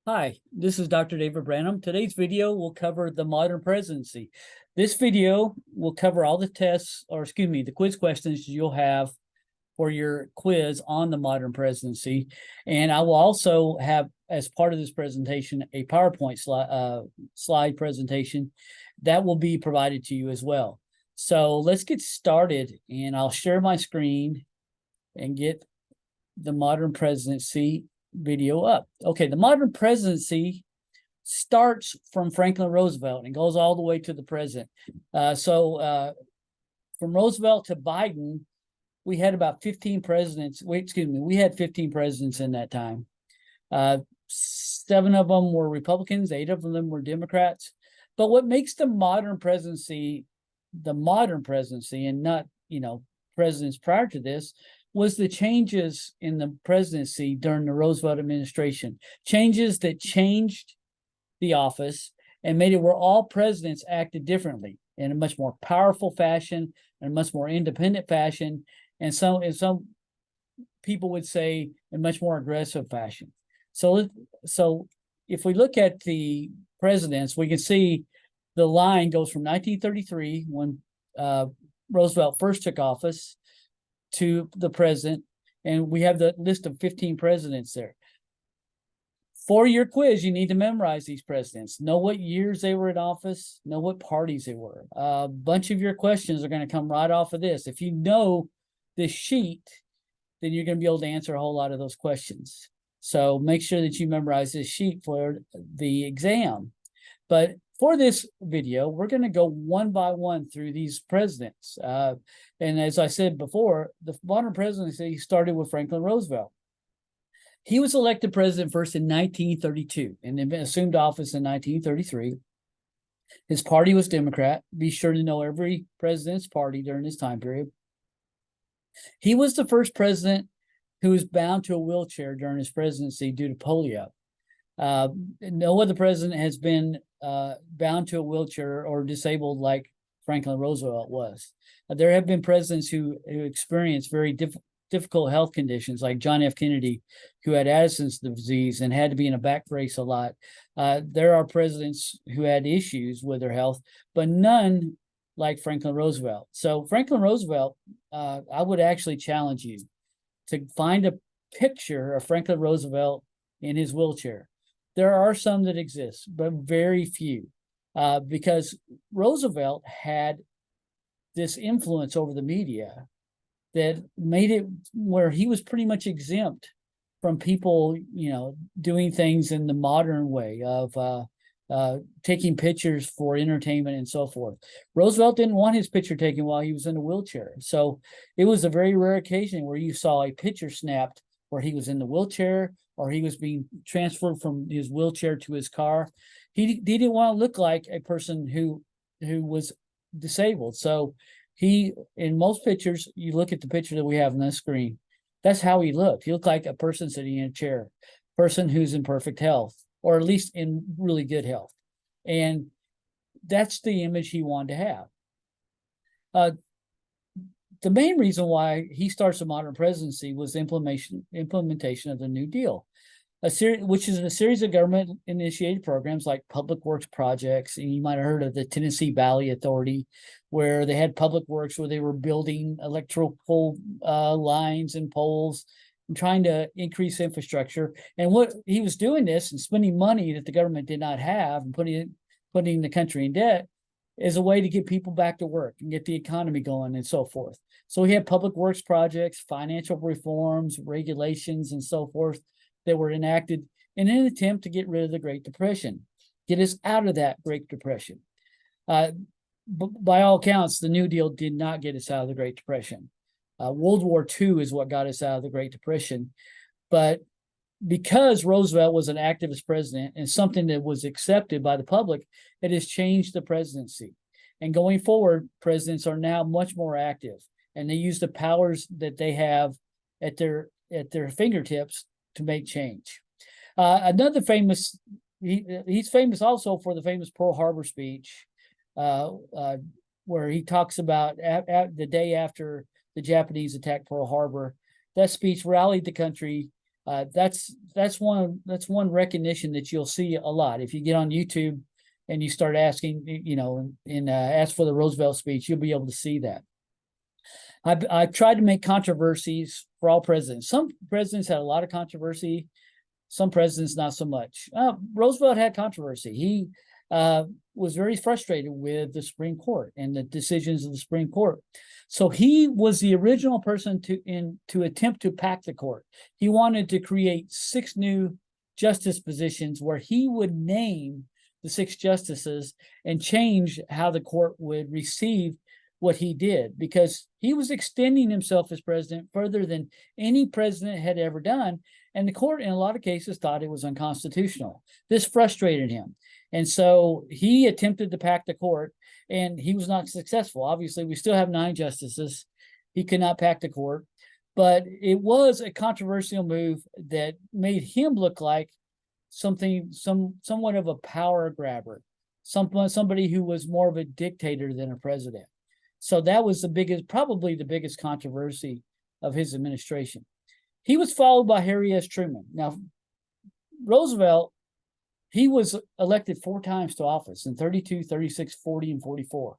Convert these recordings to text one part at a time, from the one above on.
Hi, this is Dr. David Branham. Today's video will cover the modern presidency. This video will cover all the tests, or excuse me, the quiz questions you'll have for your quiz on the modern presidency. And I will also have, as part of this presentation, a PowerPoint slide presentation that will be provided to you as well. So let's get started, and I'll share my screen and get the modern presidency video up. Okay, the modern presidency starts from Franklin Roosevelt and goes all the way to the present. From Roosevelt to Biden, we had about 15 presidents. We had 15 presidents in that time. 7 of them were Republicans, 8 of them were Democrats. But what makes the modern presidency, and not, presidents prior to this, was the changes in the presidency during the Roosevelt administration. Changes that changed the office and made it where all presidents acted differently in a much more powerful fashion and a much more independent fashion, and some people would say a much more aggressive fashion. So if we look at the presidents, we can see the line goes from 1933, when Roosevelt first took office, to the present, and we have the list of 15 presidents there. For your quiz, you need to memorize these presidents, know what years they were in office, know what parties they were. A bunch of your questions are going to come right off of this. If you know this sheet, then you're going to be able to answer a whole lot of those questions. So make sure that you memorize this sheet for the exam. But for this video, we're going to go one by one through these presidents. And as I said before, the modern presidency started with Franklin Roosevelt. He was elected president first in 1932 and then assumed office in 1933. His party was Democrat. Be sure to know every president's party during this time period. He was the first president who was bound to a wheelchair during his presidency due to polio. No other president has been bound to a wheelchair or disabled like Franklin Roosevelt was. There have been presidents who experienced very difficult health conditions, like John F. Kennedy, who had Addison's disease and had to be in a back brace a lot. There are presidents who had issues with their health, but none like Franklin Roosevelt. So Franklin Roosevelt, I would actually challenge you to find a picture of Franklin Roosevelt in his wheelchair. There are some that exist, but very few, because Roosevelt had this influence over the media that made it where he was pretty much exempt from people, doing things in the modern way of taking pictures for entertainment and so forth. Roosevelt didn't want his picture taken while he was in a wheelchair. So it was a very rare occasion where you saw a picture snapped where he was in the wheelchair or he was being transferred from his wheelchair to his car. He didn't want to look like a person who was disabled. So in most pictures, you look at the picture that we have on the screen, that's how he looked. He looked like a person sitting in a chair, person who's in perfect health, or at least in really good health. And that's the image he wanted to have. The main reason why he starts the modern presidency was the implementation of the New Deal, which is a series of government-initiated programs like public works projects. And you might have heard of the Tennessee Valley Authority, where they had public works where they were building electrical lines and poles and trying to increase infrastructure. And what he was doing this and spending money that the government did not have and putting the country in debt as a way to get people back to work and get the economy going and so forth. So we had public works projects, financial reforms, regulations, and so forth that were enacted in an attempt to get rid of the Great Depression, get us out of that Great Depression. By all accounts, the New Deal did not get us out of the Great Depression. World War II is what got us out of the Great Depression. But because Roosevelt was an activist president and something that was accepted by the public, it has changed the presidency. And going forward, presidents are now much more active, and they use the powers that they have at their fingertips to make change. Another famous, he's famous also for the famous Pearl Harbor speech, where he talks about the day after the Japanese attacked Pearl Harbor. That speech rallied the country That's one recognition that you'll see a lot. If you get on YouTube and you start asking, and ask for the Roosevelt speech, you'll be able to see that. I've tried to make controversies for all presidents. Some presidents had a lot of controversy. Some presidents not so much. Roosevelt had controversy. He was very frustrated with the Supreme Court and the decisions of the Supreme Court. So he was the original person to attempt to pack the court. He wanted to create 6 new justice positions where he would name the 6 justices and change how the court would receive what he did, because he was extending himself as president further than any president had ever done. And the court, in a lot of cases, thought it was unconstitutional. This frustrated him. And so he attempted to pack the court, and he was not successful. Obviously, we still have 9 justices. He could not pack the court, but it was a controversial move that made him look like somewhat of a power grabber, somebody who was more of a dictator than a president. So that was probably the biggest controversy of his administration. He was followed by Harry S. Truman. Now, Roosevelt, he was elected 4 times to office in 32, 36, 40, and 44.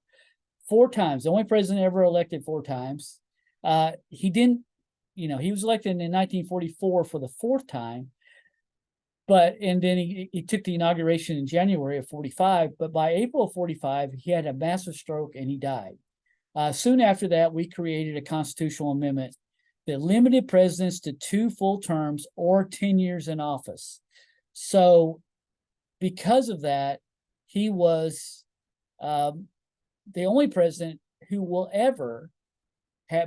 4 times. The only president ever elected 4 times. He didn't, he was elected in 1944 for the 4th time. And then he took the inauguration in January of 45. But by April of 45, he had a massive stroke and he died. Soon after that, we created a constitutional amendment that limited presidents to 2 full terms or 10 years in office. So because of that, he was the only president who will ever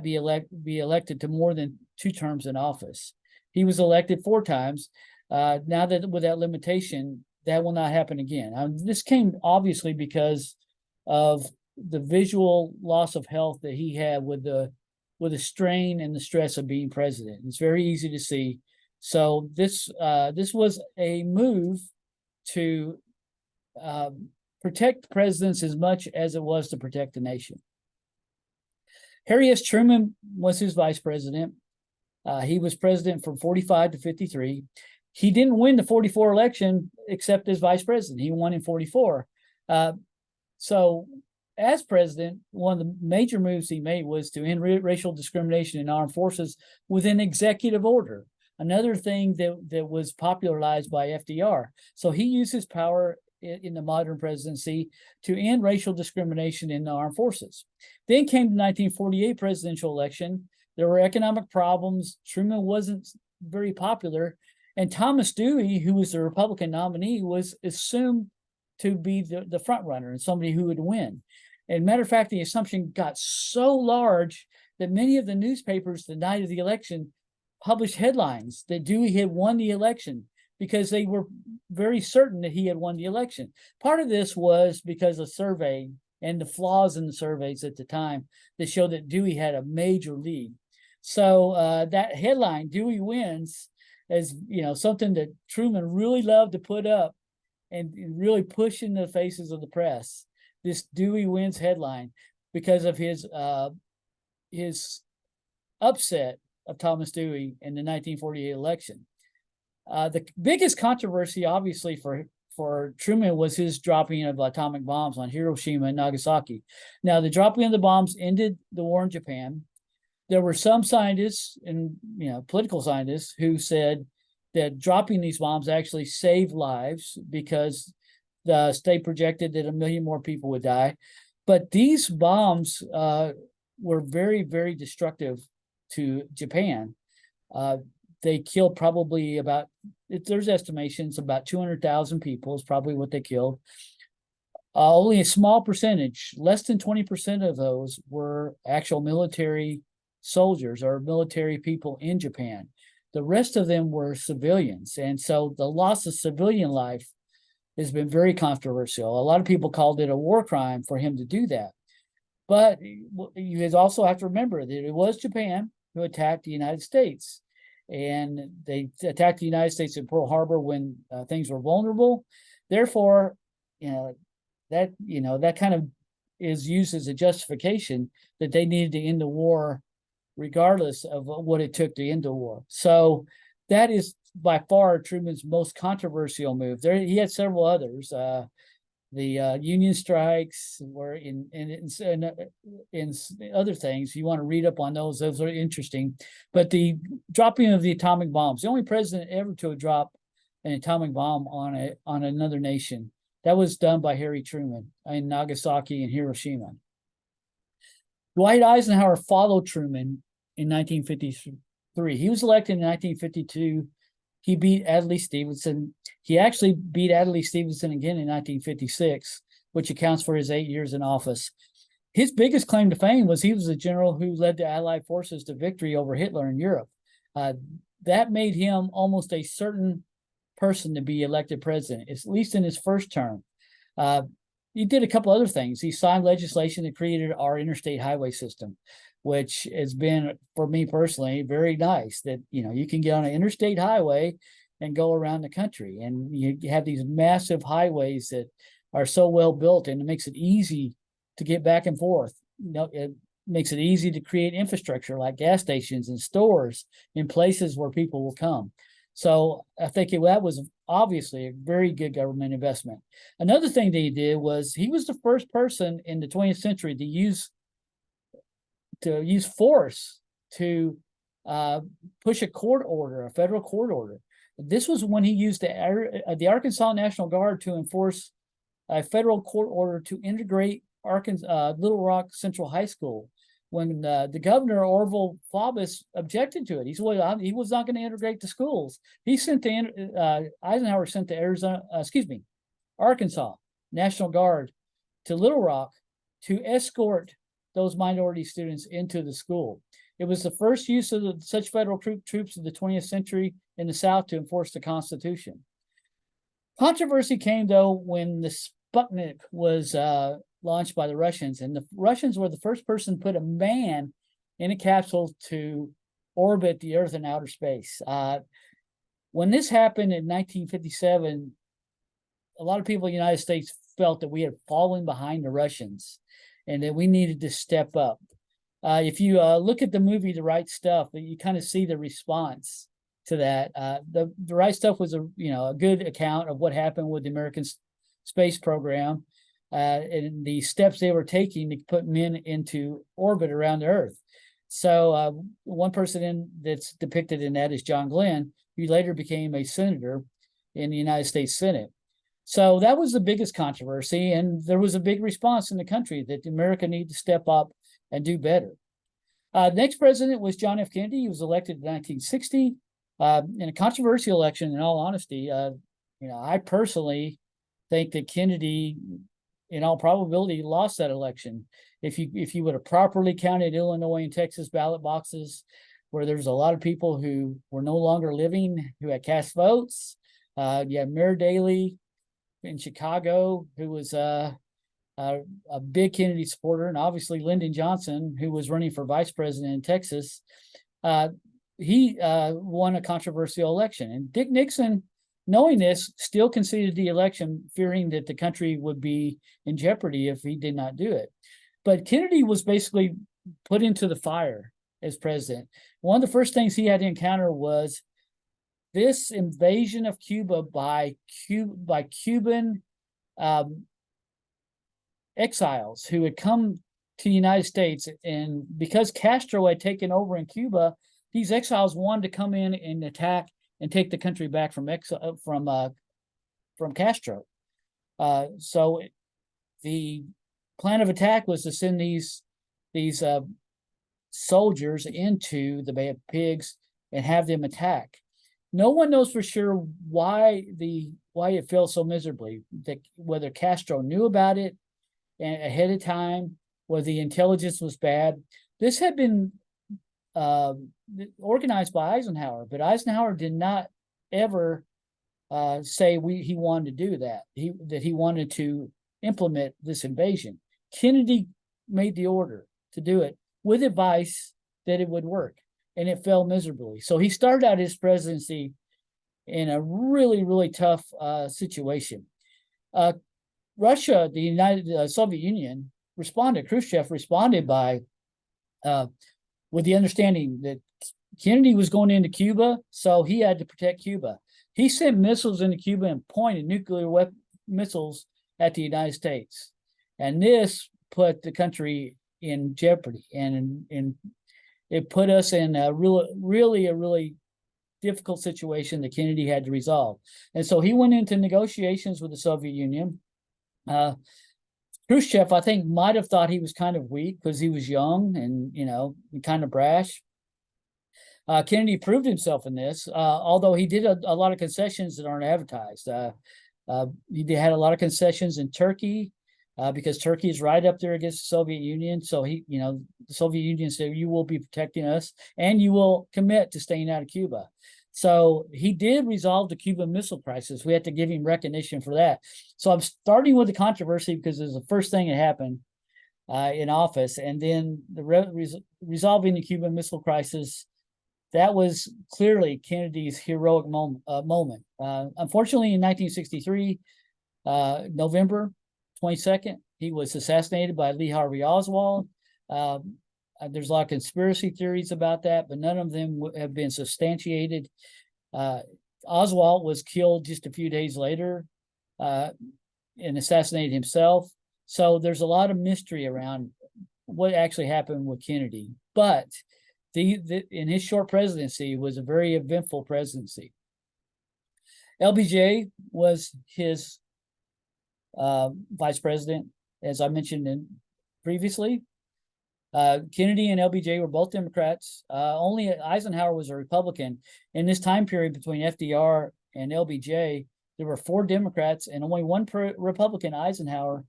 be elected to more than 2 terms in office. He was elected 4 times. Now that with that limitation, that will not happen again. This came obviously because of the visual loss of health that he had with the strain and the stress of being president. It's very easy to see. So this was a move to protect presidents as much as it was to protect the nation. Harry S. Truman was his vice president. He was president from 45 to 53. He didn't win the 44 election except as vice president. He won in 44. So as president, one of the major moves he made was to end racial discrimination in armed forces with an executive order, another thing that was popularized by FDR. So he used his power in the modern presidency to end racial discrimination in the armed forces. Then came the 1948 presidential election. There were economic problems. Truman wasn't very popular. And Thomas Dewey, who was the Republican nominee, was assumed to be the front runner and somebody who would win. And matter of fact, the assumption got so large that many of the newspapers the night of the election published headlines that Dewey had won the election because they were very certain that he had won the election. Part of this was because of survey and the flaws in the surveys at the time that showed that Dewey had a major lead. So that headline, Dewey wins, is something that Truman really loved to put up and really push in the faces of the press. This Dewey wins headline because of his upset of Thomas Dewey in the 1948 election. The biggest controversy, obviously, for Truman was his dropping of atomic bombs on Hiroshima and Nagasaki. Now, the dropping of the bombs ended the war in Japan. There were some scientists and political scientists who said that dropping these bombs actually saved lives because the state projected that 1 million more people would die. But these bombs were very, very destructive to Japan. They killed probably there's estimations, about 200,000 people is probably what they killed. Only a small percentage, less than 20% of those were actual military soldiers or military people in Japan. The rest of them were civilians. And so the loss of civilian life has been very controversial. A lot of people called it a war crime for him to do that. But you also have to remember that it was Japan who attacked the United States. And they attacked the United States at Pearl Harbor when things were vulnerable. Therefore, that kind of is used as a justification that they needed to end the war regardless of what it took to end the war. So that is by far Truman's most controversial move. There, he had several others. The union strikes were in other things. You want to read up on those. Those are interesting. But the dropping of the atomic bombs, the only president ever to drop an atomic bomb on another nation, that was done by Harry Truman in Nagasaki and Hiroshima. Dwight Eisenhower followed Truman in 1953. He was elected in 1952. He beat Adlai Stevenson. He actually beat Adlai Stevenson again in 1956, which accounts for his 8 years in office. His biggest claim to fame was he was the general who led the Allied forces to victory over Hitler in Europe. That made him almost a certain person to be elected president, at least in his first term. He did a couple other things. He signed legislation that created our interstate highway system, which has been, for me personally, very nice. That, you know, you can get on an interstate highway and go around the country, and you have these massive highways that are so well built, and it makes it easy to get back and forth. You know, it makes it easy to create infrastructure like gas stations and stores in places where people will come. So I think that was obviously a very good government investment. Another thing that he did was he was the first person in the 20th century to use force to push a court order, a federal court order. This was when he used the Arkansas National Guard to enforce a federal court order to integrate Little Rock Central High School. When the governor, Orville Faubus, objected to it, he said, well, he was not going to integrate the schools. He sent Eisenhower sent the Arkansas National Guard to Little Rock to escort those minority students into the school. It was the first use of such federal troops of the 20th century in the South to enforce the Constitution. Controversy came, though, when the Sputnik was launched by the Russians, and the Russians were the first person to put a man in a capsule to orbit the Earth in outer space. When this happened in 1957, a lot of people in the United States felt that we had fallen behind the Russians and that we needed to step up. If you look at the movie The Right Stuff, you kind of see the response to that. The Right Stuff was a good account of what happened with the American space program and the steps they were taking to put men into orbit around the Earth. So one person that's depicted in that is John Glenn, who later became a senator in the United States Senate. So that was the biggest controversy, and there was a big response in the country that America needed to step up and do better. Next president was John F. Kennedy. He was elected in 1960 in a controversial election. In all honesty, I personally think that Kennedy, in all probability, lost that election. If you would have properly counted Illinois and Texas ballot boxes, where there's a lot of people who were no longer living who had cast votes, you had Mayor Daley in Chicago, who was a big Kennedy supporter, and obviously Lyndon Johnson, who was running for vice president in Texas. He won a controversial election, and Dick Nixon, knowing this, still conceded the election, fearing that the country would be in jeopardy if he did not do it. But Kennedy was basically put into the fire as president. One of the first things he had to encounter was this invasion of Cuba by Cuban exiles who had come to the United States. And because Castro had taken over in Cuba, these exiles wanted to come in and attack and take the country back from Castro. So the plan of attack was to send these soldiers into the Bay of Pigs and have them attack. No one knows for sure why it failed so miserably. Whether Castro knew about it ahead of time, whether the intelligence was bad. This had been organized by Eisenhower, but Eisenhower did not ever say he wanted to do that. That he wanted to implement this invasion. Kennedy made the order to do it with advice that it would work, and it fell miserably. So he started out his presidency in a really, really tough situation. Russia, the Soviet Union, responded. Khrushchev responded by with the understanding that Kennedy was going into Cuba, so he had to protect Cuba. He sent missiles into Cuba and pointed nuclear missiles at the United States. And this put the country in jeopardy. And it put us in a really difficult situation that Kennedy had to resolve. And so he went into negotiations with the Soviet Union. Khrushchev, I think, might have thought he was kind of weak because he was young and, kind of brash. Kennedy proved himself in this, although he did a lot of concessions that aren't advertised. He had a lot of concessions in Turkey because Turkey is right up there against the Soviet Union. So the Soviet Union said, you will be protecting us and you will commit to staying out of Cuba. So he did resolve the Cuban Missile Crisis. We had to give him recognition for that. So I'm starting with the controversy because it was the first thing that happened in office. And then resolving the Cuban Missile Crisis, that was clearly Kennedy's heroic moment. Unfortunately, in 1963, November 22nd, he was assassinated by Lee Harvey Oswald. There's a lot of conspiracy theories about that, but none of them have been substantiated. Oswald was killed just a few days later and assassinated himself. So there's a lot of mystery around what actually happened with Kennedy. But in his short presidency was a very eventful presidency. LBJ was his vice president, as I mentioned previously. Kennedy and LBJ were both Democrats. Only Eisenhower was a Republican. In this time period between FDR and LBJ, there were 4 Democrats and only one Republican, Eisenhower,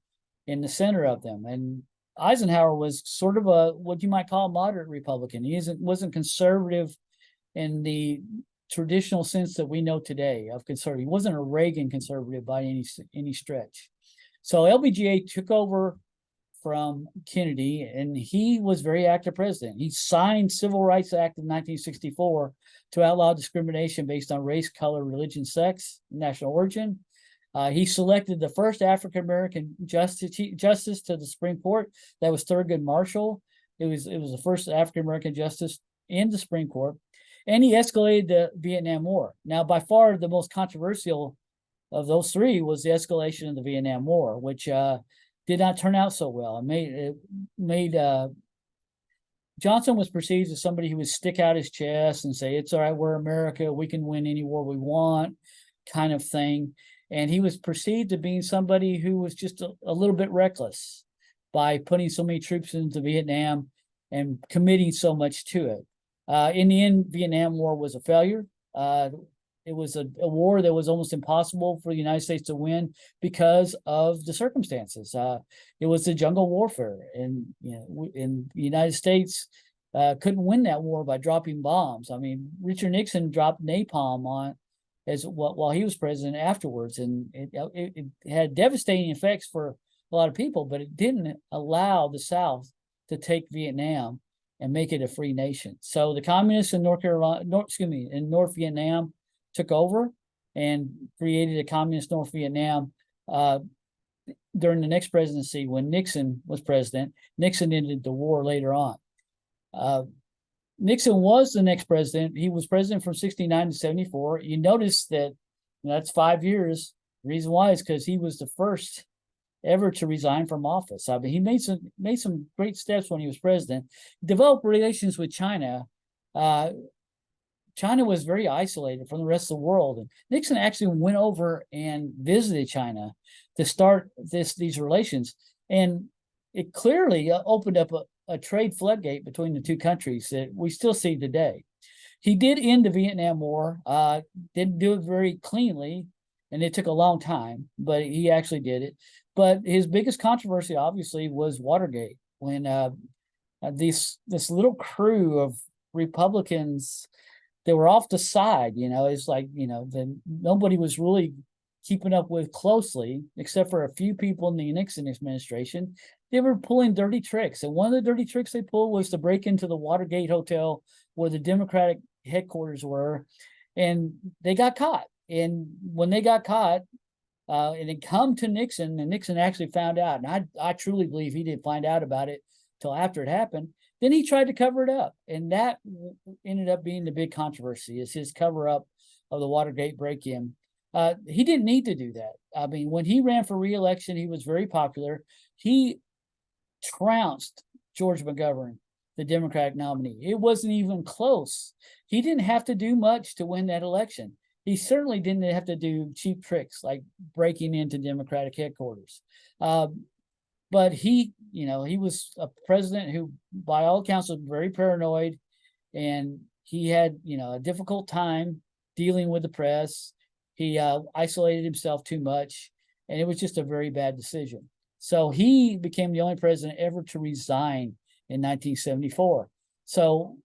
in the center of them. And Eisenhower was sort of what you might call a moderate Republican. He wasn't conservative in the traditional sense that we know today of conservative. He wasn't a Reagan conservative by any stretch. So LBJ took over from Kennedy, and he was very active president. He signed Civil Rights Act of 1964 to outlaw discrimination based on race, color, religion, sex, national origin. He selected the first African-American justice to the Supreme Court. That was Thurgood Marshall. It was the first African-American justice in the Supreme Court. And he escalated the Vietnam War. Now, by far the most controversial of those 3 was the escalation of the Vietnam War, which did not turn out so well. It made Johnson was perceived as somebody who would stick out his chest and say, it's all right, we're America, we can win any war we want, kind of thing. And he was perceived to being somebody who was just a little bit reckless by putting so many troops into Vietnam and committing so much to it. In the end, Vietnam War was a failure. It was a war that was almost impossible for the United States to win because of the circumstances. It was the jungle warfare, and in the United States couldn't win that war by dropping bombs. I mean, Richard Nixon dropped napalm on while he was president afterwards, and it had devastating effects for a lot of people, but it didn't allow the South to take Vietnam and make it a free nation. So the communists in North Vietnam took over and created a communist North Vietnam during the next presidency when Nixon was president. Nixon ended the war later on. Nixon was the next president. He was president from 69 to 74. You notice that that's 5 years. The reason why is because he was the first ever to resign from office. I mean, he made some great steps when he was president. Developed relations with China. China was very isolated from the rest of the world. And Nixon actually went over and visited China to start these relations. And it clearly opened up a trade floodgate between the two countries that we still see today. He did end the Vietnam War, didn't do it very cleanly, and it took a long time, but he actually did it. But his biggest controversy, obviously, was Watergate, when this little crew of Republicans, they were off the side. It's like, nobody was really keeping up with closely, except for a few people in the Nixon administration. They were pulling dirty tricks. And one of the dirty tricks they pulled was to break into the Watergate Hotel where the Democratic headquarters were. And they got caught. And when they got caught, and it come to Nixon, and Nixon actually found out. And I truly believe he didn't find out about it till after it happened. Then he tried to cover it up, and that ended up being the big controversy, is his cover up of the Watergate break-in. He didn't need to do that. I mean, when he ran for re-election, he was very popular. He trounced George McGovern, the Democratic nominee. It wasn't even close. He didn't have to do much to win that election. He certainly didn't have to do cheap tricks like breaking into Democratic headquarters. But he was a president who, by all accounts, was very paranoid, and he had, a difficult time dealing with the press. He isolated himself too much, and it was just a very bad decision. So he became the only president ever to resign in 1974. So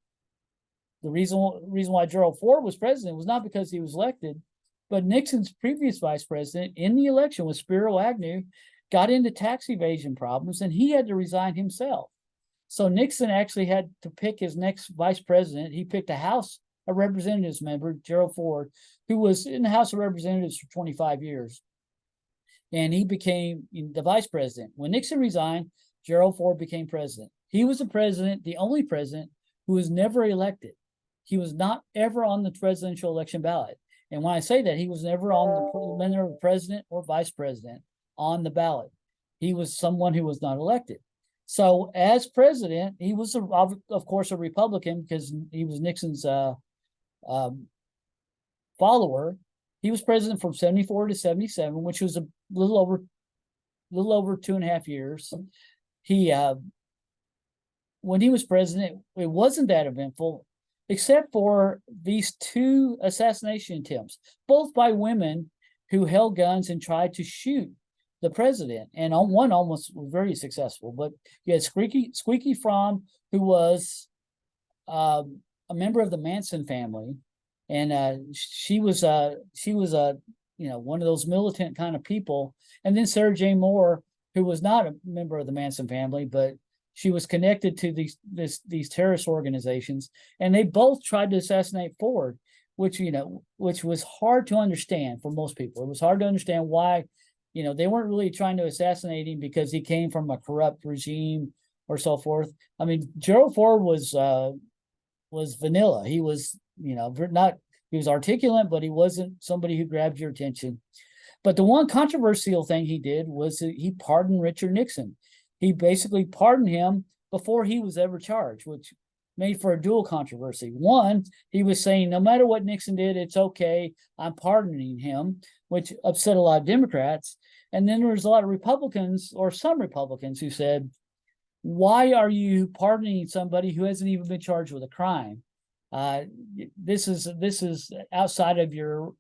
the reason why Gerald Ford was president was not because he was elected, but Nixon's previous vice president in the election was Spiro Agnew, got into tax evasion problems, and he had to resign himself. So Nixon actually had to pick his next vice president. He picked a House of Representatives member, Gerald Ford, who was in the House of Representatives for 25 years. And he became the vice president. When Nixon resigned, Gerald Ford became president. He was the only president who was never elected. He was not ever on the presidential election ballot. And when I say that, he was never on the parliamentary president or vice president on the ballot. He was someone who was not elected. So as president, he was, of course, a Republican because he was Nixon's follower. He was president from 74 to 77, which was a little over 2.5 years. When he was president, it wasn't that eventful, except for these two assassination attempts, both by women who held guns and tried to shoot the president. And one almost was very successful. But you had Squeaky Fromm, who was a member of the Manson family, and she was one of those militant kind of people. And then Sarah J. Moore, who was not a member of the Manson family, but she was connected to these terrorist organizations, and they both tried to assassinate Ford, which was hard to understand for most people. It was hard to understand why, they weren't really trying to assassinate him because he came from a corrupt regime or so forth. I mean, Gerald Ford was vanilla. He was, he was articulate, but he wasn't somebody who grabbed your attention. But the one controversial thing he did was he pardoned Richard Nixon. He basically pardoned him before he was ever charged, which made for a dual controversy. One, he was saying, no matter what Nixon did, it's okay, I'm pardoning him, which upset a lot of Democrats. And then there was a lot of Republicans, or some Republicans, who said, why are you pardoning somebody who hasn't even been charged with a crime? This is outside of your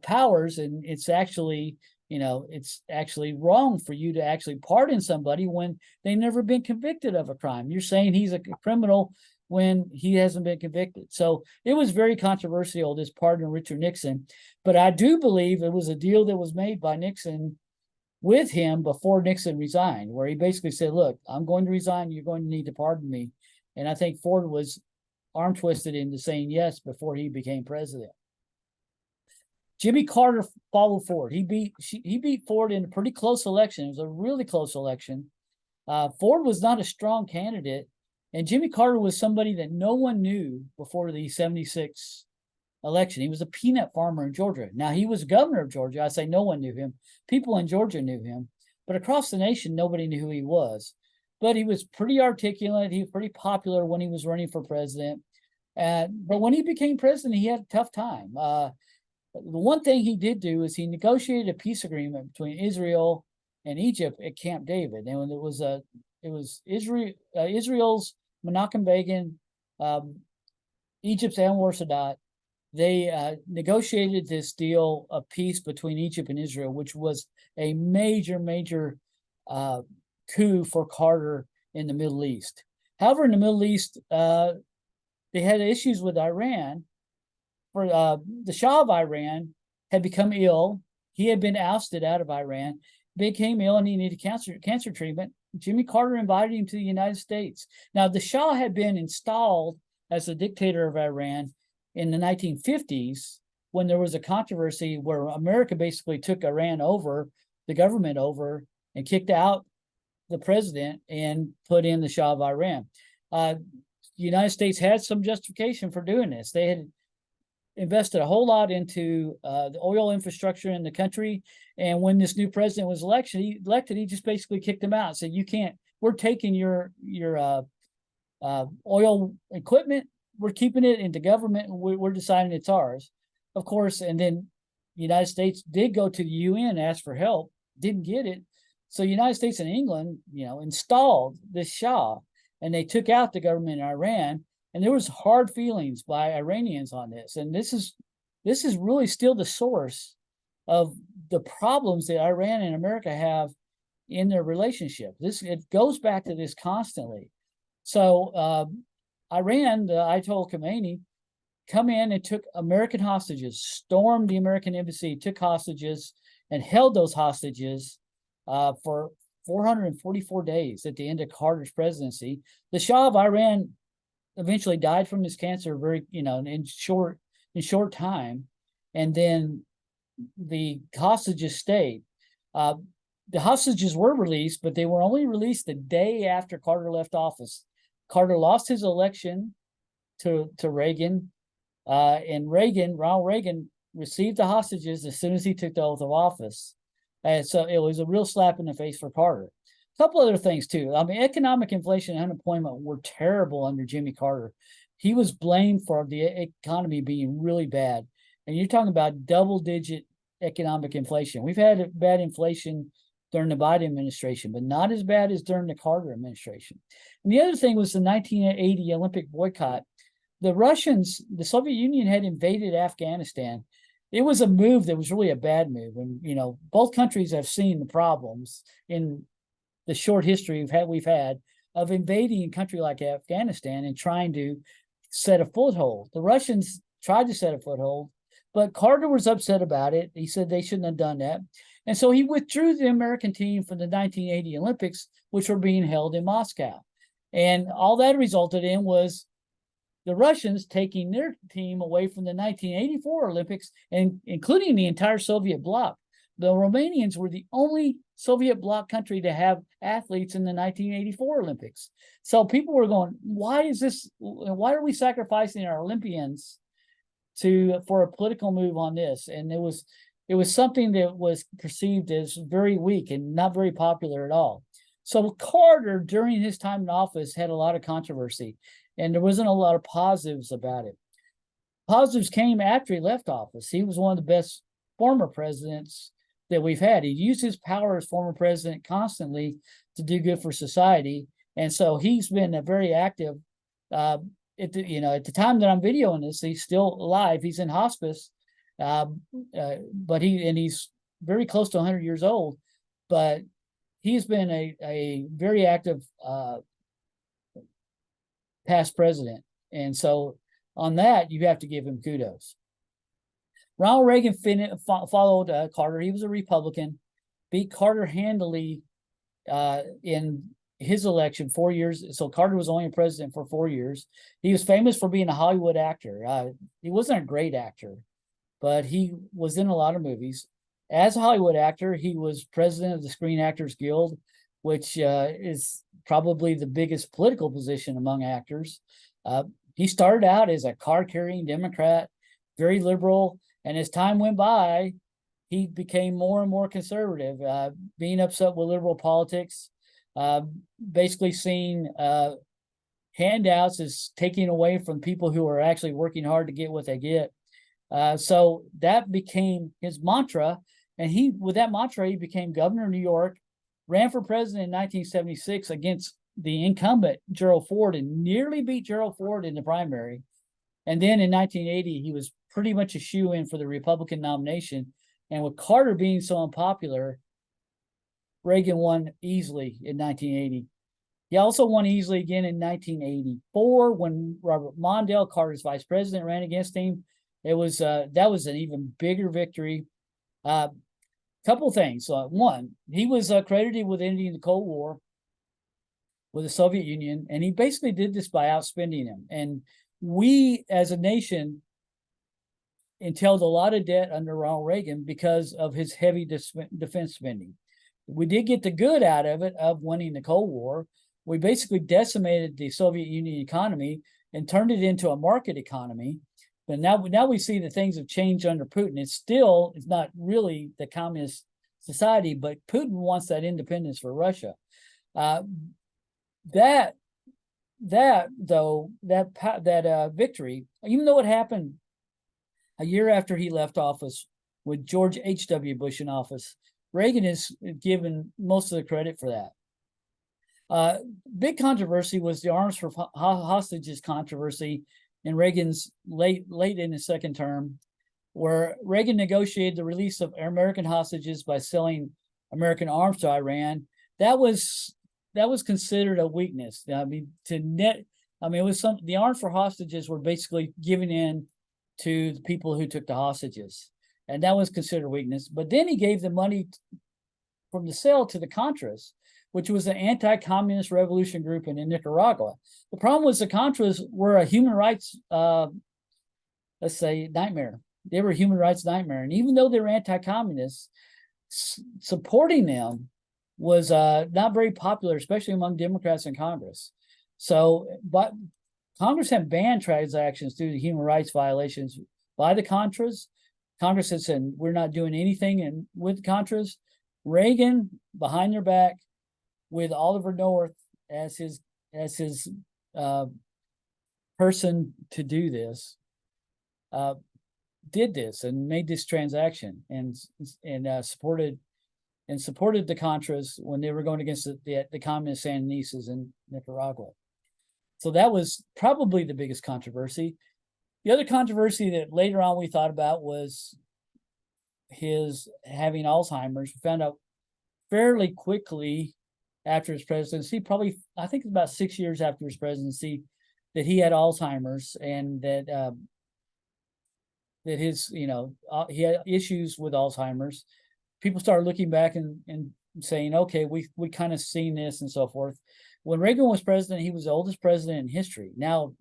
powers, and it's actually wrong for you to actually pardon somebody when they've never been convicted of a crime. You're saying he's a criminal when he hasn't been convicted. So it was very controversial, this pardon of Richard Nixon. But I do believe it was a deal that was made by Nixon with him before Nixon resigned, where he basically said, look, I'm going to resign, you're going to need to pardon me. And I think Ford was arm twisted into saying yes before he became president. Jimmy Carter followed Ford. He beat Ford in a pretty close election. It was a really close election. Ford was not a strong candidate, and Jimmy Carter was somebody that no one knew before the 76 election. He was a peanut farmer in Georgia. Now, he was governor of Georgia. I say no one knew him. People in Georgia knew him, but across the nation, nobody knew who he was. But he was pretty articulate. He was pretty popular when he was running for president. But when he became president, he had a tough time. The one thing he did do is he negotiated a peace agreement between Israel and Egypt at Camp David. And it was Israel's Menachem Begin, Egypt's Anwar Sadat. They negotiated this deal of peace between Egypt and Israel, which was a major coup for Carter in the Middle East. However, in the Middle East, they had issues with Iran. For the Shah of Iran had become ill. He had been ousted out of Iran, became ill, and he needed cancer treatment. Jimmy Carter invited him to the United States. Now, the Shah had been installed as the dictator of Iran in the 1950s, when there was a controversy where America basically took Iran over, the government over, and kicked out the president and put in the Shah of Iran. the United States had some justification for doing this. They had invested a whole lot into the oil infrastructure in the country. And when this new president was elected, he just basically kicked them out and said, you can't, we're taking your oil equipment, we're keeping it into government, and we're deciding it's ours. Of course, and then the United States did go to the UN, ask for help, didn't get it. So the United States and England, installed this Shah, and they took out the government in Iran. And there was hard feelings by Iranians on this. And this is really still the source of the problems that Iran and America have in their relationship. It goes back to this constantly. So Iran, the Ayatollah Khomeini, come in and took American hostages, stormed the American embassy, took hostages, and held those hostages for 444 days at the end of Carter's presidency. The Shah of Iran eventually died from his cancer in short time, and then the hostages stayed. The hostages were released, but they were only released the day after Carter left office. Carter lost his election to Reagan, and Ronald Reagan, received the hostages as soon as he took the oath of office. And so it was a real slap in the face for Carter. A couple other things too. I mean, economic inflation and unemployment were terrible under Jimmy Carter. He was blamed for the economy being really bad. And you're talking about double-digit economic inflation. We've had bad inflation during the Biden administration, but not as bad as during the Carter administration. And the other thing was the 1980 Olympic boycott. The Russians, the Soviet Union had invaded Afghanistan. It was a move that was really a bad move. And, both countries have seen the problems in the short history we've had of invading a country like Afghanistan and trying to set a foothold. The Russians tried to set a foothold, but Carter was upset about it. He said they shouldn't have done that. And so he withdrew the American team from the 1980 Olympics, which were being held in Moscow. And all that resulted in was the Russians taking their team away from the 1984 Olympics, and including the entire Soviet bloc. The Romanians were the only Soviet bloc country to have athletes in the 1984 Olympics. So people were going, why are we sacrificing our Olympians for a political move on this? And it was something that was perceived as very weak and not very popular at all. So Carter, during his time in office, had a lot of controversy, and there wasn't a lot of positives about it. Positives came after he left office. He was one of the best former presidents that we've had. He used his power as former president constantly to do good for society. And so he's been a very active, at the time that I'm videoing this, he's still alive. He's in hospice, but he's very close to 100 years old, but he's been a very active past president. And so on that, you have to give him kudos. Ronald Reagan followed Carter. He was a Republican, beat Carter handily in his election 4 years. So Carter was only a president for 4 years. He was famous for being a Hollywood actor. He wasn't a great actor, but he was in a lot of movies. As a Hollywood actor, he was president of the Screen Actors Guild, which is probably the biggest political position among actors. He started out as a card-carrying Democrat, very liberal. And as time went by, he became more and more conservative, being upset with liberal politics, basically seeing handouts as taking away from people who are actually working hard to get what they get. So that became his mantra. And with that mantra, he became governor of New York, ran for president in 1976 against the incumbent Gerald Ford, and nearly beat Gerald Ford in the primary. And then in 1980, he was pretty much a shoo-in for the Republican nomination. And with Carter being so unpopular, Reagan won easily in 1980. He also won easily again in 1984 when Robert Mondale, Carter's vice president, ran against him. That was an even bigger victory. Couple things. One, he was credited with ending the Cold War with the Soviet Union, and he basically did this by outspending him. And we, as a nation, entailed a lot of debt under Ronald Reagan because of his heavy defense spending. We did get the good out of it, of winning the Cold War, we basically decimated the Soviet Union economy and turned it into a market economy. But now we see that things have changed under Putin. It's not really the communist society, but Putin wants that independence for Russia. That victory, even though it happened a year after he left office with George H.W. Bush in office, Reagan is given most of the credit for that. Big controversy was the arms for hostages controversy in Reagan's late in his second term, where Reagan negotiated the release of American hostages by selling American arms to Iran. That was considered a weakness. I mean, it was the arms for hostages were basically giving in to the people who took the hostages, and that was considered weakness. But then he gave the money from the sale to the Contras, which was an anti-communist revolution group in Nicaragua. The problem was the Contras were a human rights, let's say, nightmare. They were a human rights nightmare. And even though they were anti-communists, supporting them was not very popular, especially among Democrats in Congress. So, but Congress had banned transactions due to human rights violations by the Contras. Congress had said, we're not doing anything with Contras. Reagan, behind their back, with Oliver North as his person to do this, did this and made this transaction and supported the Contras when they were going against the communist Sandinistas in Nicaragua. So that was probably the biggest controversy. The other controversy that later on we thought about was his having Alzheimer's. We found out fairly quickly after his presidency, probably I think about 6 years after his presidency, that he had Alzheimer's and that his, he had issues with Alzheimer's. People started looking back and saying, okay, we kind of seen this and so forth. When Reagan was president, he was the oldest president in history. Now,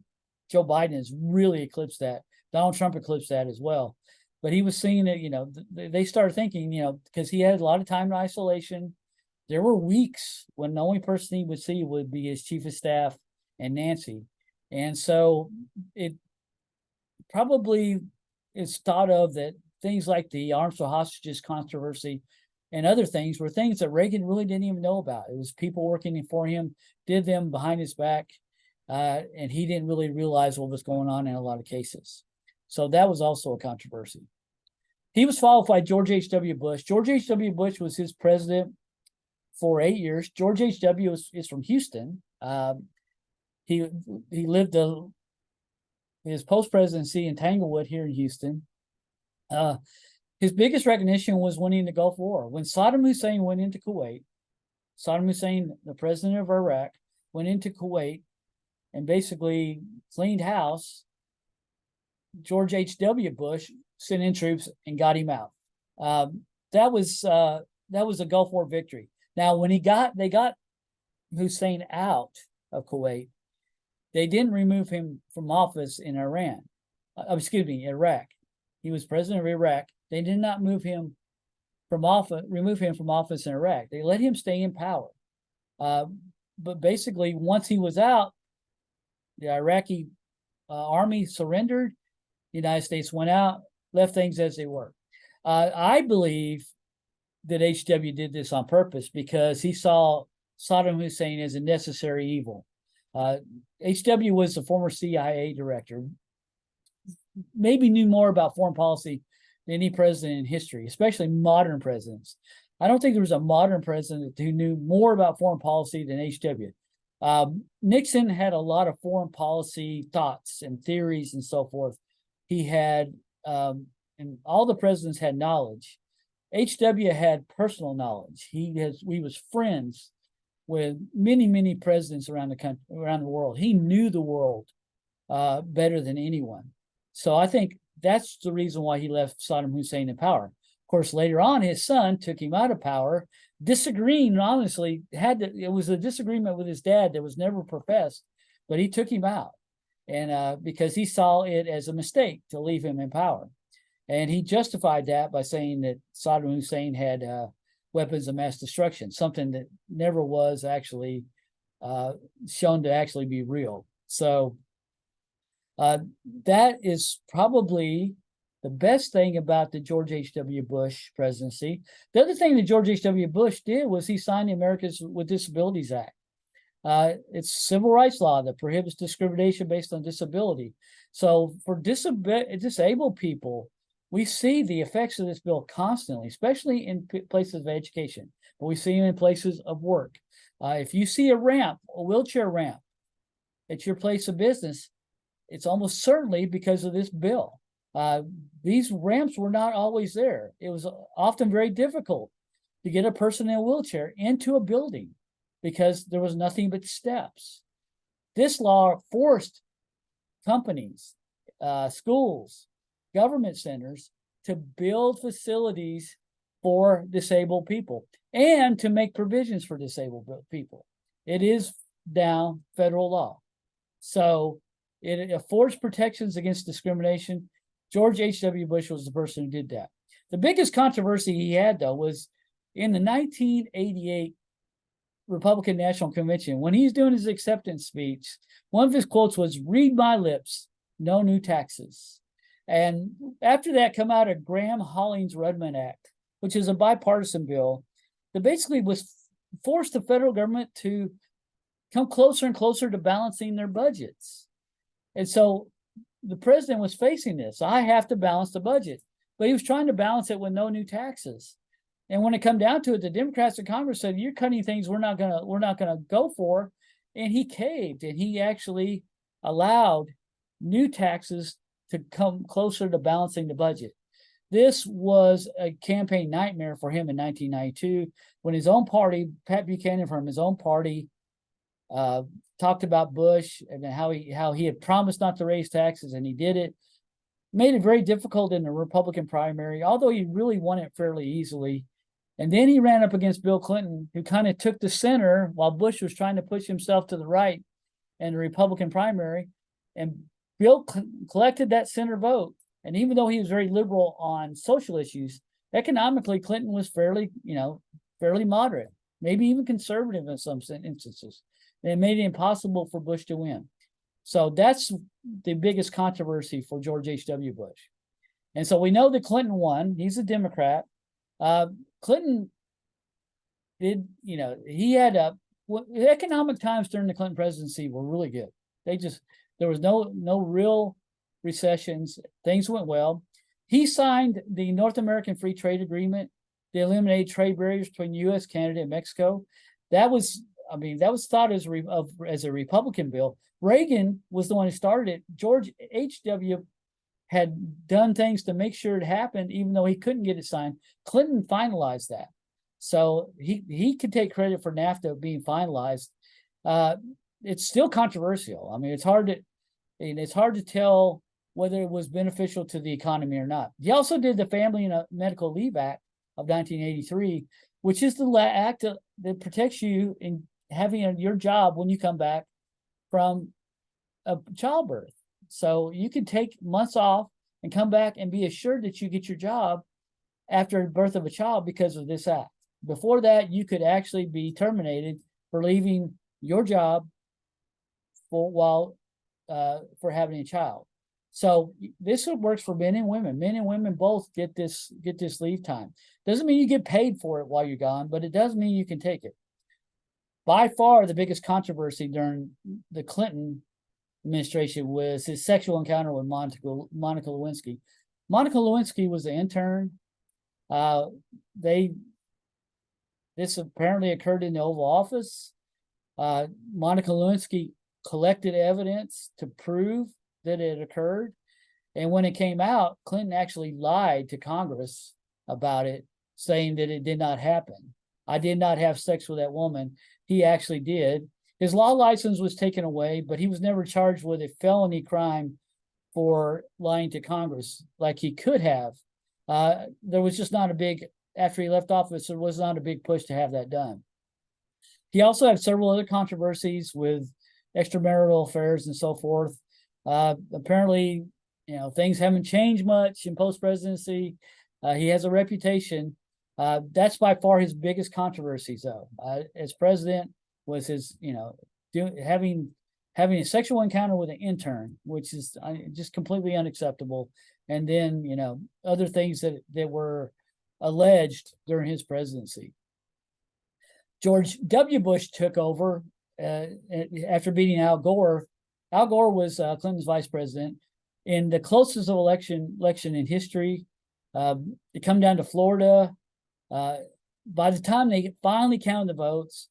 Joe Biden has really eclipsed that. Donald Trump eclipsed that as well. But he was seeing it, they started thinking, because he had a lot of time in isolation. There were weeks when the only person he would see would be his chief of staff and Nancy. And so it probably is thought of that things like the arms for hostages controversy and other things were things that Reagan really didn't even know about. It was people working for him, did them behind his back, and he didn't really realize what was going on in a lot of cases. So that was also a controversy. He was followed by George H.W. Bush. George H.W. Bush was his president for 8 years. George H.W. is from Houston. He lived his post-presidency in Tanglewood here in Houston. His biggest recognition was winning the Gulf War. When Saddam Hussein went into Kuwait, Saddam Hussein, the president of Iraq, went into Kuwait and basically cleaned house, George H.W. Bush sent in troops and got him out. That was a Gulf War victory. Now, when they got Hussein out of Kuwait, they didn't remove him from office in Iraq. He was president of Iraq. They did not remove him from office in Iraq. They let him stay in power. But basically, once he was out, the Iraqi army surrendered. The United States went out, left things as they were. I believe that H.W. did this on purpose because he saw Saddam Hussein as a necessary evil. H.W. was the former CIA director, maybe knew more about foreign policy than any president in history, especially modern presidents. I don't think there was a modern president who knew more about foreign policy than H.W. Nixon had a lot of foreign policy thoughts and theories and so forth. He had, and all the presidents had knowledge. H.W. had personal knowledge. We was friends with many presidents around the country, around the world. He knew the world better than anyone. So I think that's the reason why he left Saddam Hussein in power. Of course, later on, his son took him out of power, disagreeing, honestly, it was a disagreement with his dad that was never professed, but he took him out. And because he saw it as a mistake to leave him in power. And he justified that by saying that Saddam Hussein had weapons of mass destruction, something that never was actually shown to actually be real. So that is probably the best thing about the George H.W. Bush presidency. The other thing that George H.W. Bush did was he signed the Americans with Disabilities Act. It's civil rights law that prohibits discrimination based on disability. So for disabled people, we see the effects of this bill constantly, especially in places of education, but we see them in places of work. If you see a wheelchair ramp at your place of business, it's almost certainly because of this bill. These ramps were not always there. It was often very difficult to get a person in a wheelchair into a building because there was nothing but steps. This law forced companies, schools, government centers to build facilities for disabled people and to make provisions for disabled people. It is now federal law. So it affords protections against discrimination. George H.W. Bush was the person who did that. The biggest controversy he had, though, was in the 1988 Republican National Convention. When he's doing his acceptance speech, one of his quotes was, "Read my lips, no new taxes." And after that come out a Graham-Hollings-Rudman Act, which is a bipartisan bill that basically was forced the federal government to come closer and closer to balancing their budgets. And so the president was facing this. I have to balance the budget, but he was trying to balance it with no new taxes. And when it come down to it, the Democrats in Congress said, "You're cutting things we're not gonna go for," and he caved, and he actually allowed new taxes to come closer to balancing the budget. This was a campaign nightmare for him in 1992 when his own party, Pat Buchanan from his own party, talked about Bush and how he had promised not to raise taxes, and he did it. Made it very difficult in the Republican primary, although he really won it fairly easily. And then he ran up against Bill Clinton, who kind of took the center while Bush was trying to push himself to the right in the Republican primary. And Bill collected that center vote. And even though he was very liberal on social issues, economically, Clinton was fairly moderate, maybe even conservative in some instances. And it made it impossible for Bush to win. So that's the biggest controversy for George H.W. Bush. And so we know that Clinton won. He's a Democrat. Clinton did, he had the economic times during the Clinton presidency were really good. There was no real recessions. Things went well. He signed the North American Free Trade Agreement. They eliminated trade barriers between U.S., Canada, and Mexico. That was thought as a Republican bill. Reagan was the one who started it. George H.W. had done things to make sure it happened, even though he couldn't get it signed. Clinton finalized that. So he could take credit for NAFTA being finalized. It's still controversial. I mean, it's hard to tell whether it was beneficial to the economy or not. He also did the Family and Medical Leave Act of 1983, which is the act that protects you in having your job when you come back from a childbirth. So you can take months off and come back and be assured that you get your job after the birth of a child because of this act. Before that, you could actually be terminated for leaving your job for having a child. So this works for men and women. Men and women both get this leave time. Doesn't mean you get paid for it while you're gone, but it does mean you can take it. By far, the biggest controversy during the Clinton administration was his sexual encounter with Monica Lewinsky. Monica Lewinsky was the intern. This apparently occurred in the Oval Office. Monica Lewinsky collected evidence to prove that it occurred. And when it came out, Clinton actually lied to Congress about it, saying that it did not happen. I did not have sex with that woman. He actually did. His law license was taken away, but he was never charged with a felony crime for lying to Congress like he could have. There was just not after he left office, there was not a big push to have that done. He also had several other controversies with extramarital affairs and so forth. Apparently, things haven't changed much in post-presidency. He has a reputation. That's by far his biggest controversies, though. As president, was his, having a sexual encounter with an intern, which is just completely unacceptable. And then, other things that were alleged during his presidency. George W. Bush took over after beating Al Gore. Al Gore was Clinton's vice president in the closest election in history. It come down to Florida. By the time they finally counted the votes,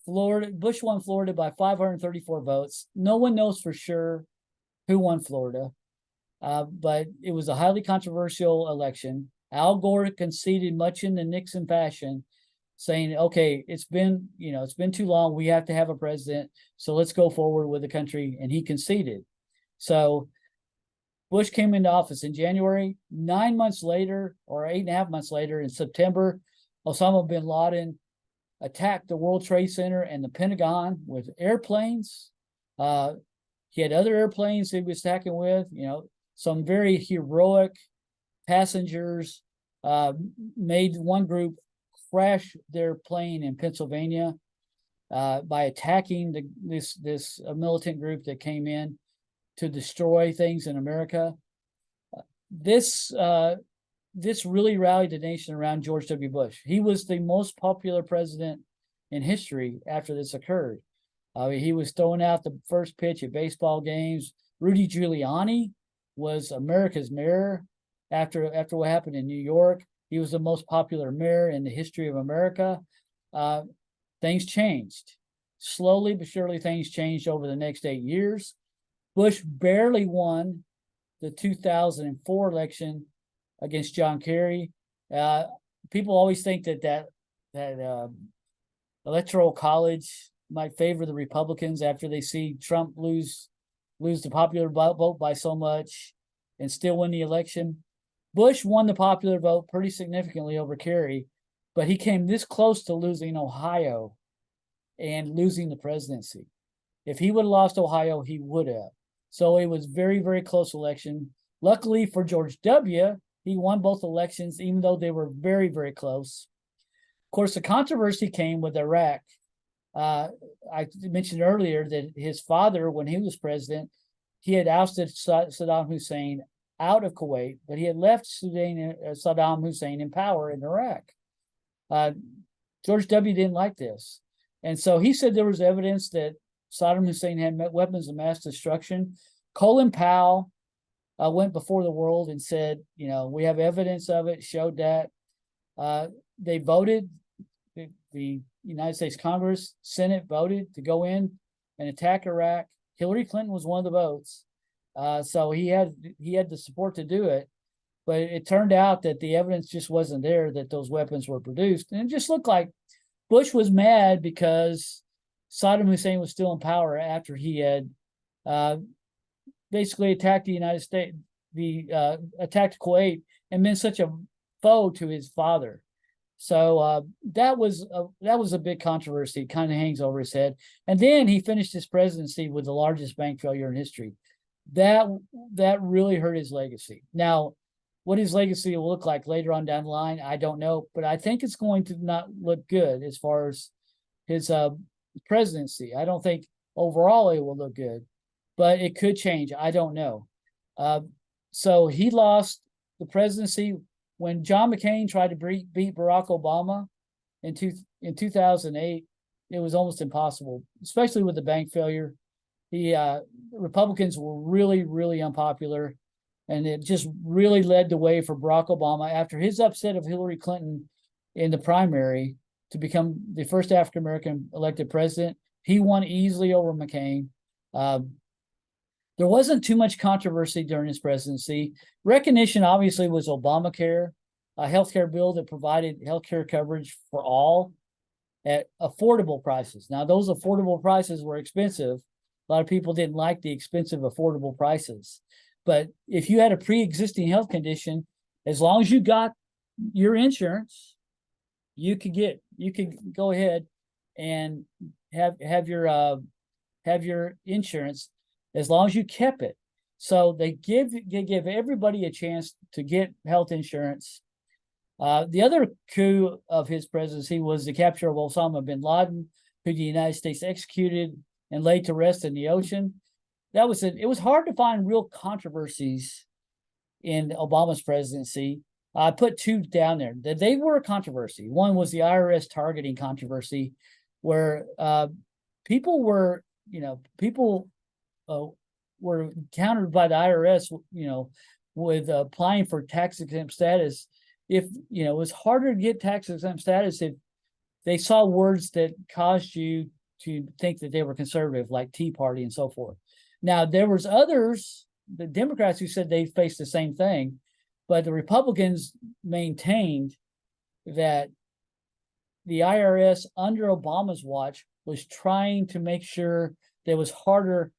Bush won Florida by 534 votes. No one knows for sure who won Florida, but it was a highly controversial election. Al Gore conceded much in the Nixon fashion, saying, okay, it's been too long. We have to have a president. So let's go forward with the country. And he conceded. So Bush came into office in January. 9 months later, or 8.5 months later, in September, Osama bin Laden attacked the World Trade Center and the Pentagon with airplanes. He had other airplanes he was attacking with, some very heroic passengers made one group crash their plane in Pennsylvania by attacking this militant group that came in to destroy things in America. This really rallied the nation around George W. Bush. He was the most popular president in history after this occurred. He was throwing out the first pitch at baseball games. Rudy Giuliani was America's mayor after what happened in New York. He was the most popular mayor in the history of America. Things changed. Slowly but surely, things changed over the next 8 years. Bush barely won the 2004 election against John Kerry. People always think that electoral college might favor the Republicans after they see Trump lose the popular vote by so much and still win the election. Bush won the popular vote pretty significantly over Kerry, but he came this close to losing Ohio and losing the presidency. If he would have lost Ohio, he would have. So it was very, very close election. Luckily for George W., he won both elections, even though they were very, very close. Of course, the controversy came with Iraq. I mentioned earlier that his father, when he was president, he had ousted Saddam Hussein out of Kuwait, but he had left Saddam Hussein in power in Iraq. George W. didn't like this. And so he said there was evidence that Saddam Hussein had weapons of mass destruction. Colin Powell went before the world and said, we have evidence of it, showed that. They voted, the United States Congress, Senate voted to go in and attack Iraq. Hillary Clinton was one of the votes. So he had the support to do it. But it turned out that the evidence just wasn't there that those weapons were produced. And it just looked like Bush was mad because Saddam Hussein was still in power after he had basically attacked the United States, attacked Kuwait, and been such a foe to his father. So that was a big controversy. It kind of hangs over his head. And then he finished his presidency with the largest bank failure in history. That really hurt his legacy. Now, what his legacy will look like later on down the line, I don't know, but I think it's going to not look good as far as his presidency. I don't think overall it will look good, but it could change. I don't know. So he lost the presidency when John McCain tried to beat Barack Obama in 2008. It was almost impossible, especially with the bank failure. The Republicans were really, really unpopular, and it just really led the way for Barack Obama after his upset of Hillary Clinton in the primary to become the first African-American elected president. He won easily over McCain. There wasn't too much controversy during his presidency. Recognition, obviously, was Obamacare, a healthcare bill that provided healthcare coverage for all at affordable prices. Now, those affordable prices were expensive. A lot of people didn't like the expensive, affordable prices. But if you had a pre-existing health condition, as long as you got your insurance, you could go ahead and have your insurance as long as you kept it. So they give everybody a chance to get health insurance. The other coup of his presidency was the capture of Osama bin Laden. who the United States executed and laid to rest in the ocean. It was hard to find real controversies in Obama's presidency. I put two down there. They were a controversy. One was the IRS targeting controversy, where people were, were countered by the IRS, with applying for tax exempt status. If it was harder to get tax exempt status if they saw words that caused you to think that they were conservative, like Tea Party and so forth. Now, there was others, the Democrats, who said they faced the same thing, but the Republicans maintained that the IRS under Obama's watch was trying to make sure that it was harder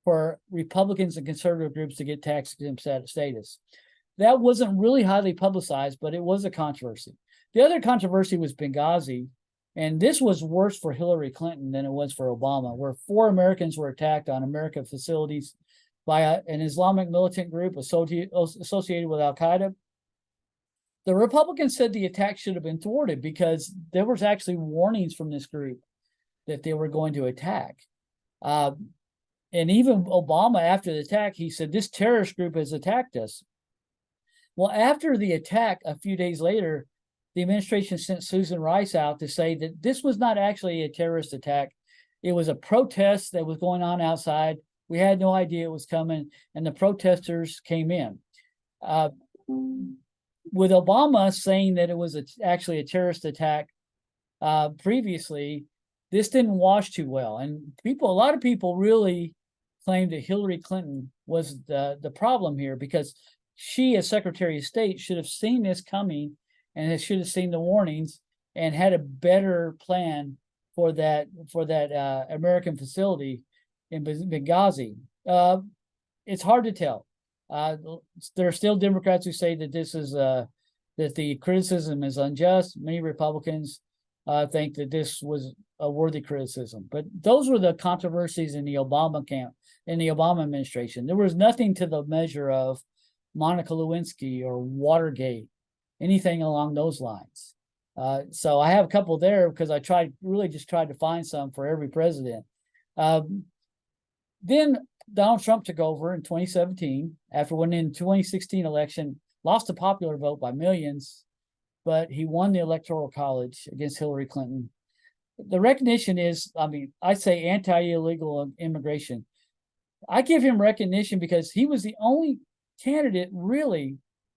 for Republicans and conservative groups to get tax exempt status. That wasn't really highly publicized, but it was a controversy. The other controversy was Benghazi, and this was worse for Hillary Clinton than it was for Obama, where 4 Americans were attacked on American facilities by an Islamic militant group associated with Al-Qaeda. The Republicans said the attack should have been thwarted because there was actually warnings from this group that they were going to attack. And even Obama, after the attack, he said, this terrorist group has attacked us. Well, after the attack, a few days later, the administration sent Susan Rice out to say that this was not actually a terrorist attack. It was a protest that was going on outside. We had no idea it was coming, and the protesters came in. With Obama saying that it was actually a terrorist attack previously, this didn't wash too well. And a lot of people really claimed that Hillary Clinton was the problem here, because she, as Secretary of State, should have seen this coming and should have seen the warnings and had a better plan for that American facility in Benghazi. It's hard to tell. There are still Democrats who say that this is that the criticism is unjust. Many Republicans think that this was a worthy criticism. But those were the controversies in the Obama camp, in the Obama administration. There was nothing to the measure of Monica Lewinsky or Watergate, anything along those lines. So I have a couple there because I tried to find some for every president. Then Donald Trump took over in 2017 after winning the 2016 election, lost a popular vote by millions, but he won the Electoral College against Hillary Clinton. The recognition is, I say anti-illegal immigration. I give him recognition because he was the only candidate really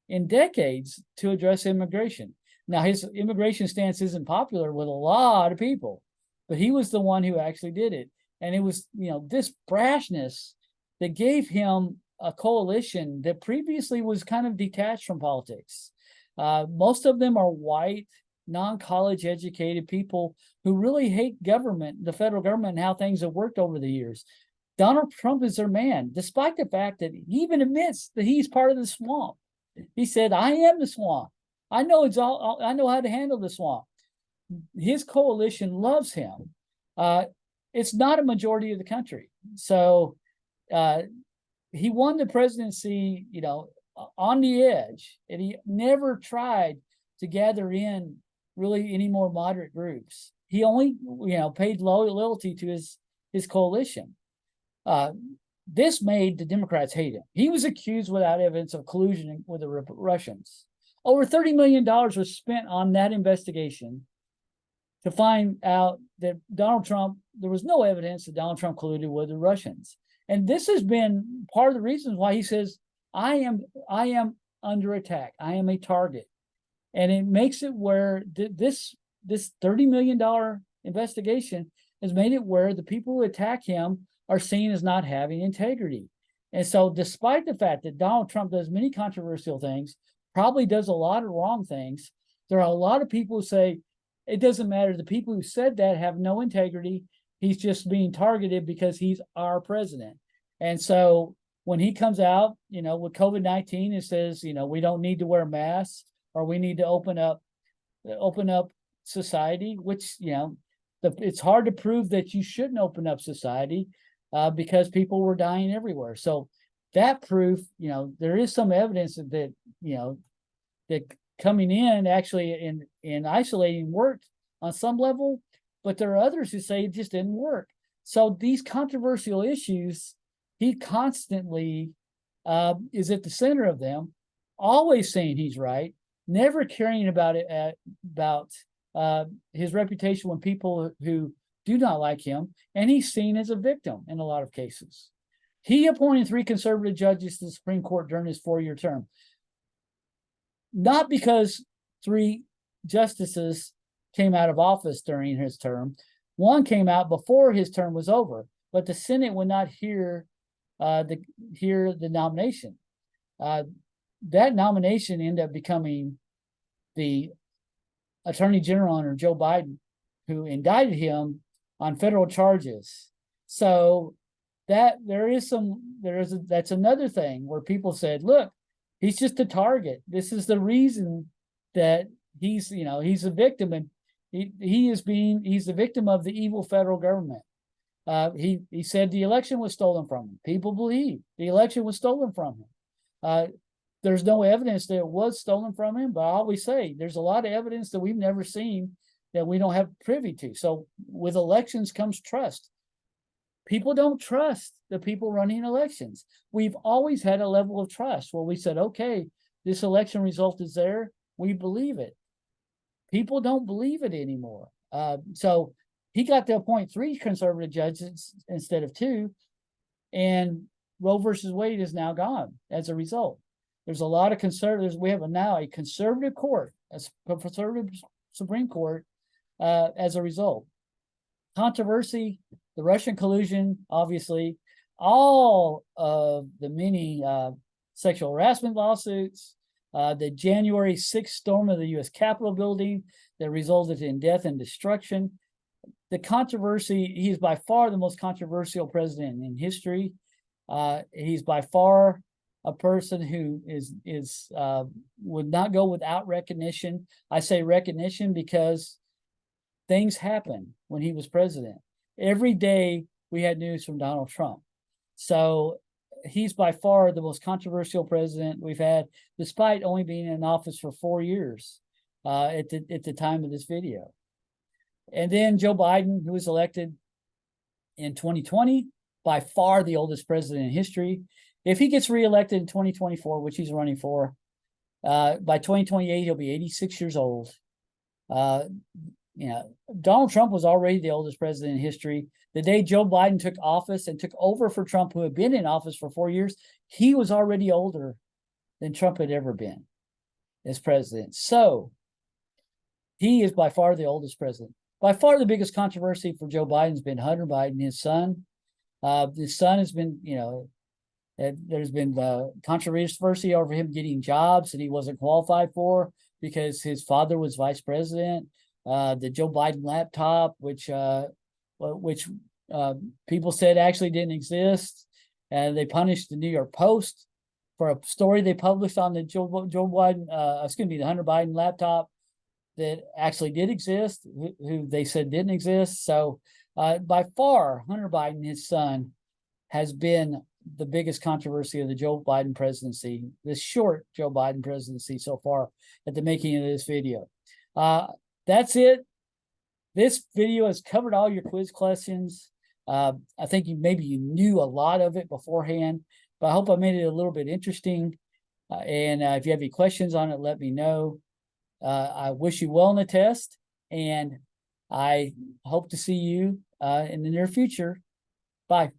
in decades to address immigration. Now, his immigration stance isn't popular with a lot of people, but he was the one who actually did it. And it was, this brashness that gave him a coalition that previously was kind of detached from politics. Most of them are white, non-college educated people who really hate government, the federal government, and how things have worked over the years. Donald Trump is their man, despite the fact that he even admits that he's part of the swamp. He said, I am the swamp. I know I know how to handle the swamp. His coalition loves him. It's not a majority of the country. So he won the presidency, on the edge, and he never tried to gather in really any more moderate groups. He only, paid loyalty to his coalition. This made the Democrats hate him. He was accused without evidence of collusion with the Russians. Over $30 million was spent on that investigation to find out that there was no evidence that Donald Trump colluded with the Russians. And this has been part of the reasons why he says, I am under attack. I am a target. And it makes it where this $30 million investigation has made it where the people who attack him are seen as not having integrity. And so despite the fact that Donald Trump does many controversial things, probably does a lot of wrong things, there are a lot of people who say, it doesn't matter. The people who said that have no integrity. He's just being targeted because he's our president. And so when he comes out, with COVID-19, and says, we don't need to wear masks, or we need to open up society, which, it's hard to prove that you shouldn't open up society because people were dying everywhere. So that proof, there is some evidence that, that coming in actually in isolating worked on some level, but there are others who say it just didn't work. So these controversial issues, he constantly is at the center of them, always saying he's right, never caring about it, about his reputation when people who do not like him, and he's seen as a victim in a lot of cases. He appointed 3 conservative judges to the Supreme Court during his 4-year term, not because 3 justices came out of office during his term. One came out before his term was over, but the Senate would not hear the nomination. That nomination ended up becoming the Attorney General under Joe Biden, who indicted him on federal charges. So that's another thing where people said, look, he's just a target. This is the reason that he's a victim, and he's the victim of the evil federal government. He said the election was stolen from him. People believe the election was stolen from him. There's no evidence that it was stolen from him, but I always say there's a lot of evidence that we've never seen that we don't have privy to. So with elections comes trust. People don't trust the people running elections. We've always had a level of trust where we said, okay, this election result is there. We believe it. People don't believe it anymore. So he got to appoint 3 conservative judges instead of 2, and Roe versus Wade is now gone as a result. There's a lot of conservatives. We have now a conservative court, a conservative Supreme Court, as a result. Controversy, the Russian collusion, obviously, all of the many sexual harassment lawsuits, the January 6th storm of the U.S. Capitol building that resulted in death and destruction. The controversy, he's by far the most controversial president in history. He's by far a person who would not go without recognition. I say recognition because things happened when he was president. Every day we had news from Donald Trump. So he's by far the most controversial president we've had, despite only being in office for 4 years at the time of this video. And then Joe Biden, who was elected in 2020, by far the oldest president in history. If he gets reelected in 2024, which he's running for, by 2028, he'll be 86 years old. Donald Trump was already the oldest president in history. The day Joe Biden took office and took over for Trump, who had been in office for 4 years, he was already older than Trump had ever been as president. So he is by far the oldest president. By far the biggest controversy for Joe Biden has been Hunter Biden, his son. His son has been, there's been controversy over him getting jobs that he wasn't qualified for because his father was vice president. The Joe Biden laptop, which people said actually didn't exist, and they punished the New York Post for a story they published on the the Hunter Biden laptop that actually did exist, who they said didn't exist. So by far, Hunter Biden, his son, has been the biggest controversy of the Joe Biden presidency, this short Joe Biden presidency so far at the making of this video. That's it. This video has covered all your quiz questions. I think maybe you knew a lot of it beforehand, but I hope I made it a little bit interesting. And if you have any questions on it, let me know. I wish you well in the test, and I hope to see you in the near future. Bye.